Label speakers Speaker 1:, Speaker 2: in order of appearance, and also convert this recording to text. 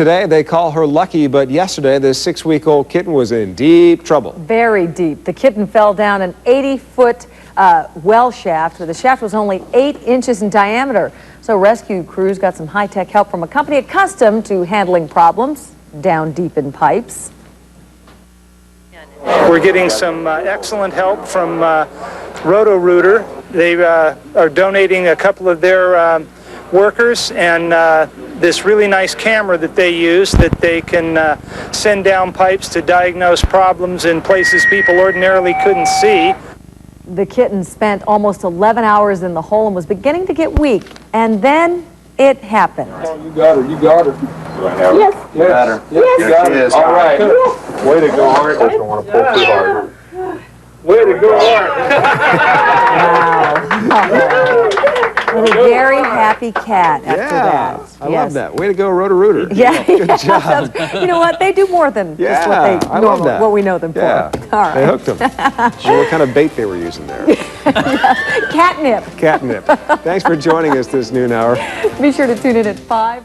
Speaker 1: Today, they call her lucky, but yesterday, this 6-week-old kitten was in deep trouble.
Speaker 2: Very deep. The kitten fell down an 80-foot well shaft. The shaft was only 8 inches in diameter. So rescue crews got some high-tech help from a company accustomed to handling problems down deep in pipes.
Speaker 3: We're getting some excellent help from Roto-Rooter. They are donating a couple of their workers and this really nice camera that they use that they can send down pipes to diagnose problems in places people ordinarily couldn't see.
Speaker 2: The kitten spent almost 11 hours in the hole and was beginning to get weak, and then it happened.
Speaker 4: Oh, you got her, you got her.
Speaker 5: Do I have her?
Speaker 4: Yes.
Speaker 5: You got her?
Speaker 4: Yes. You got her. All right.
Speaker 5: Yes.
Speaker 4: Way to go, Art. I don't want to pull too hard. Way to go, Art.
Speaker 2: Wow. A very happy cat after that.
Speaker 1: I love that. Way to go, Roto-Rooter.
Speaker 2: Yeah,
Speaker 1: Good job.
Speaker 2: You know what? They do more than just what we know them for.
Speaker 1: Yeah.
Speaker 2: All right.
Speaker 1: They hooked them. What kind of bait they were using there?
Speaker 2: Catnip.
Speaker 1: Catnip. Thanks for joining us this noon hour.
Speaker 2: Be sure to tune in at 5.